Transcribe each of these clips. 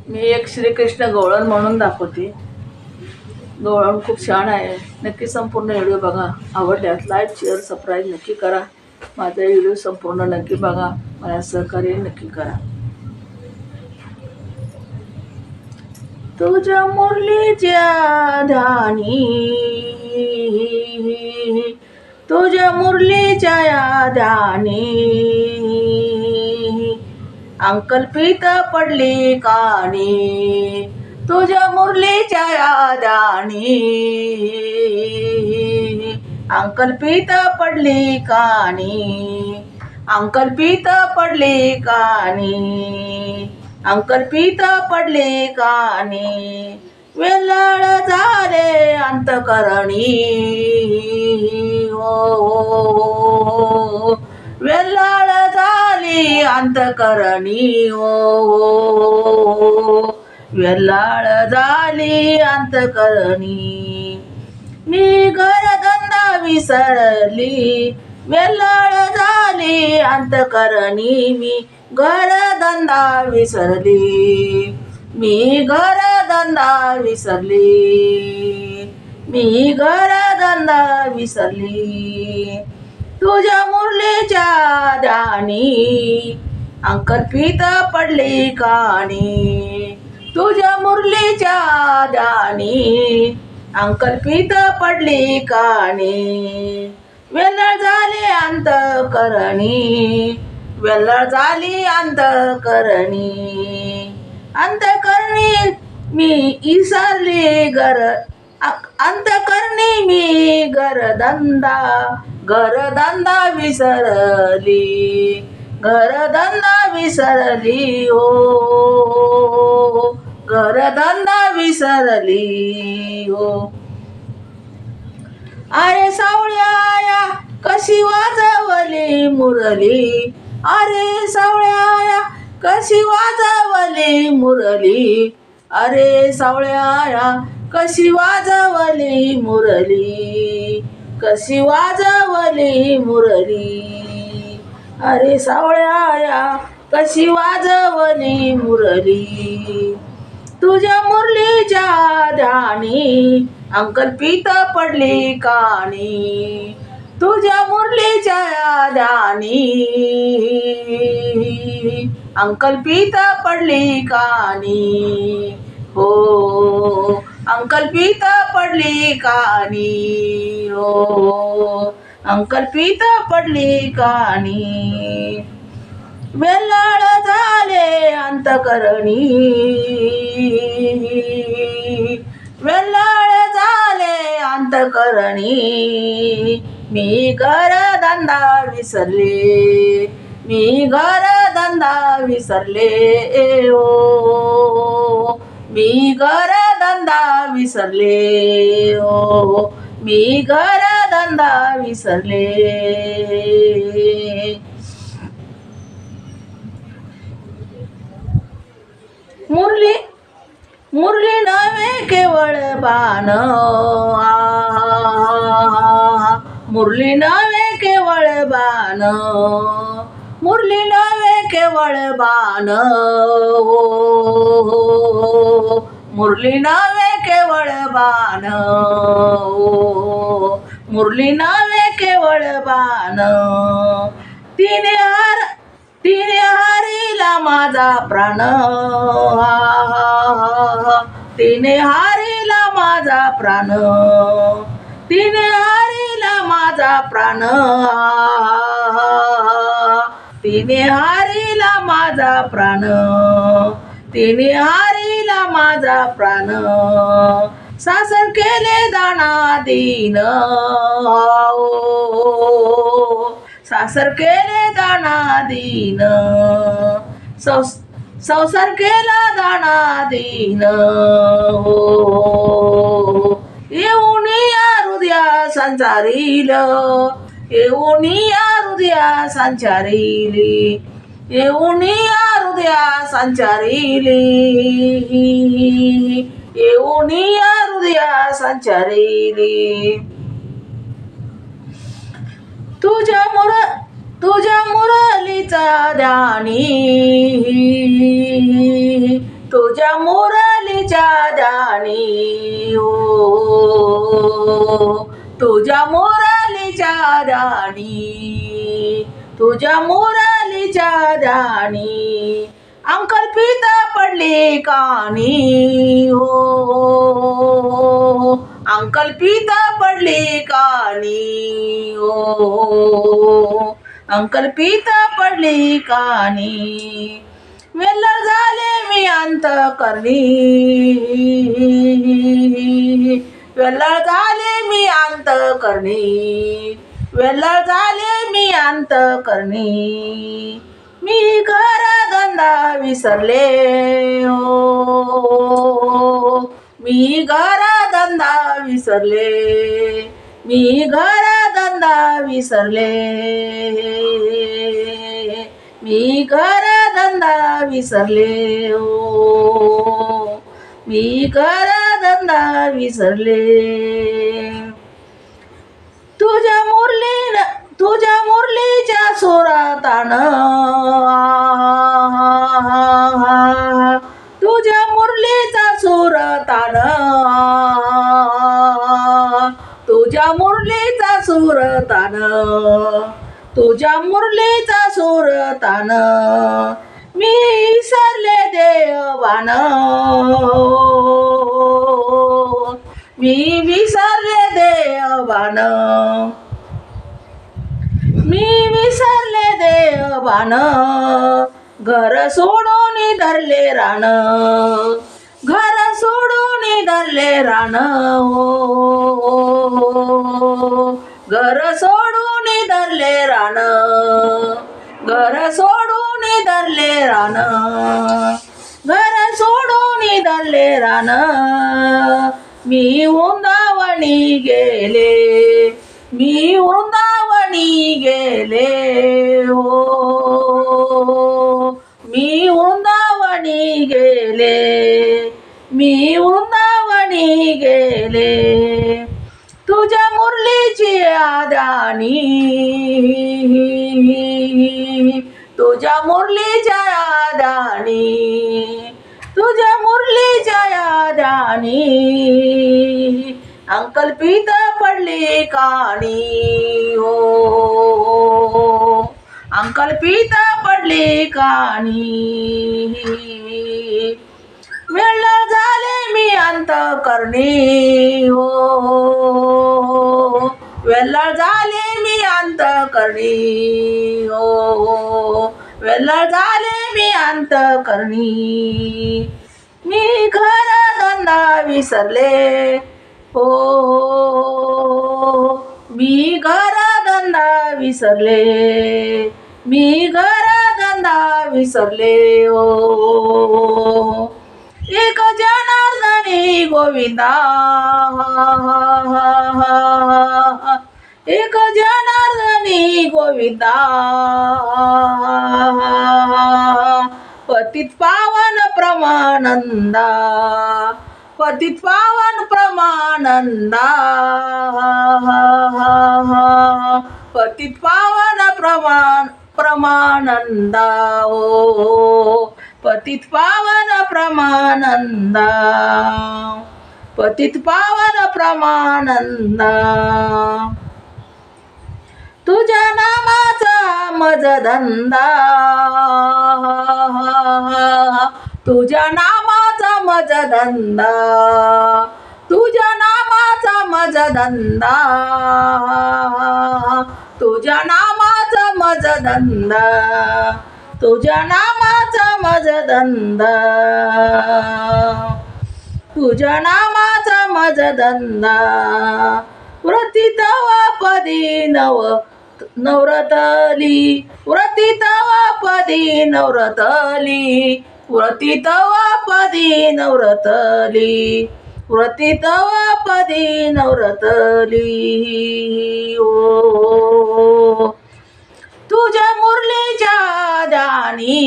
मी एक श्रीकृष्ण गवळण म्हणून दाखवते. गवळण खूप छान आहे. नक्की संपूर्ण व्हिडिओ बघा. आवडल्यास लाईक शेअर सबस्क्राईब नक्की करा. माझा व्हिडिओ संपूर्ण नक्की बघा. मला सहकार्य नक्की करा. तुझ्या मुरलीच्या ध्यानी, तुझ्या मुरलीच्या या ध्यानी अंकल्पित पडली कानी. तुझ्या मुरलीच्या या ध्यानी अंकल्पित पडली कानी. अंकल्पित पडली कानी. अंकल्पित पडले कानी. वेल्हाळ झाले अंतकरणी. हो वेल्हाळ झाली अंतकरणी. हो वेल्हाळ झाली अंतकरणी. मी घरधंदा विसरली. वेल्हाळ झाली अंतकरणी. मी घरधंदा विसरली. मी घरधंदा विसरली. मी घरधंदा विसरली. तुझ्या मुरलीच्या ध्यानी अंकल्पित पडली कानी. तुझ्या मुरलीच्या ध्यानी अंकल्पित पडली कानी. वेल्हाळ झाली अंतकरणी. वेल्हाळ झाली अंतकरणी. अंतकरणी मी विसरली अंतकरणी मी घरधंदा. घरधंदा विसरली. घरधंदा विसरली. हो घरधंदा विसरली. हो अरे सावळ्या कशी वाजवली मुरली. अरे सावळ्या कशी वाजवली मुरली. अरे सावळ्या कशी वाजवली मुरली. कशी वाजवली मुरली. अरे सावळ्या कशी वाजवली मुरली. तुझ्या मुरलीच्या ध्यानी अंकल्पित पडली कानी. तुझ्या मुरलीच्या ध्यानी अंकल्पित पडली कानी. हो अंकल्पित पडली कानी. हो अंकल्पित पडली कानी. वेल्हाळ झाले अंतकरणी. वेल्हाळ झाले अंतकरणी. मी घरधंदा विसरले. मी घरधंदा विसरले. ओ मी घरधंदा विसरले. ओ मी घरधंदा विसरले. मुरली मुरली नव्हे केवळ बाण. मुरली नव्हे केवळ बाण. मुरली नव्हे केवळ बाण. मुरली नव्हे केवळ बाण. मुरली नव्हे केवळ बाण. तिने हारिला माझा प्राण. तिने हारिला माझा प्राण. तिने हारिला माझा प्राण. तिने हारिला माझा प्राण. तिने हारिला माझा प्राण. सासर केले दानादीन. सासर केले दानादीन. संसार केला दानादीन. हो येऊन या हृदया संचारील. येऊन या हृदया संचारिली. येऊन या हृदया संचारिली. येऊन या हृदया संचारिली. तुझ्या मुरलीचा ध्यानी. तुझ्या मुरलीच्या दाणी हो, तुझ्या मुरलीच्या दाणी, तुझ्या मुरलीच्या दाणी अंकल्पित पडली कानी हो, अंकल्पित पडली कानी हो, अंकल्पित पडली कानी वेल्लळ झाले मी अंतःकरणी, वेल्लळ झाले मी अंतःकरणी, वेल्लळ झाले मी अंतःकरणी मी घर धंदा विसरले हो, मी घर धंदा विसरले, मी घर धंदा विसरले, मी घर धंदा विसरले हो, मी घर धंदा विसरले. तुझ्या मुरलीच्या सुरातान, तुझ्या मुरलीचा सुरतान, तुझ्या मुरलीचा सुरतान, तुझ्या मुरलीचा सुरतान मी विसरले देवान, मी विसरले देवान, मी विसरले देवान घर सोडून धरले रान, घर सोडून धरले रान हो, घर सोडून धरले रान, घर सोडून धरले रान, घर सोडून धरले रान मी वृंदावनी गेले, मी वृंदावनी गेले हो, मी वृंदावनी गेले, मी वृंदावनी गेले तुझ्या मुरलीची आदानी, तुझ्या मुरलीच्या आदानी, तुझ्या मुरलीच्या आदानी अंकल्पित पडली कानी हो, अंकल्पित पडली कानी वेल्लळ झाले मी अंतःकरणी हो, वेल्लळ झाले मी अंतःकरणी हो, वेल्लळ झाले मी अंतःकरणी मी घर धंदा विसरले हो, मी घर धंदा विसरले, मी घर धंदा विसरले हो. एक जनार्दनी गोविंदा, एक जनार्दनी गोविंदा पतित पावन प्रमानंदा, पतित पावन प्रमानंदा, पतित पावन प्रमानंदा ओ, पतित पावन प्रमानंदा, पतित पावन प्रमानंदा तुझ्या नामाचा मजधंदा, तुझ्या नामाचा मजधंदा, तुझ्या नामाचा मजधंदा, तुझ्या नामाचा मजधंदा, तुझ्या नामाचा मजधंदा, तुझ्या नामाचा मजधंदा व्रती तवा पदी नवरतली, व्रती तवा पदी नवरतली, व्रती तवा पदी नवरतली, व्रती तवा पदी नवरतली ओ. तुझ्या मुरलीच्या दानी,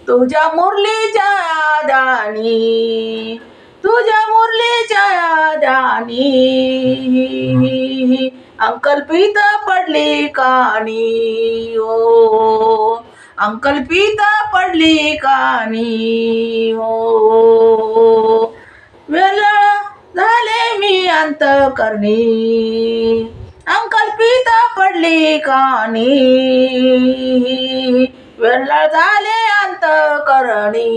तुझ्या मुरलीच्या दानी, तुझ्या मुरलीच्या दानी अंकल्पित पडली कानी ओ, अकल्पित पडली कानी हो. वेळ झाले मी अंतकरणी, अकल्पित पडली कानी, वेळ झाले अंतकरणी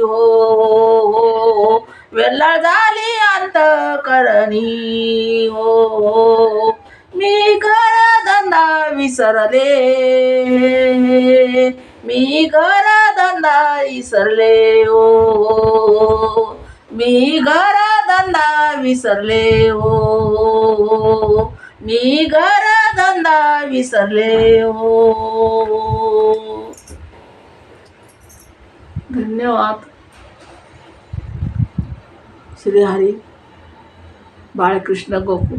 हो. वेळ झाली अंतकरणी हो. मी घर धंदा विसरले, मी घर धंदा विसरले हो. मी घर धंदा विसरले हो. मी घर धंदा विसरले हो. धन्यवाद. श्री हरी बाळकृष्ण गोकुळ.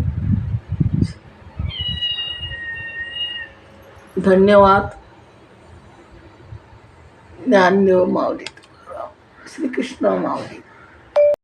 धन्यवाद. ज्ञानदेव माऊली, श्रीकृष्ण माऊली.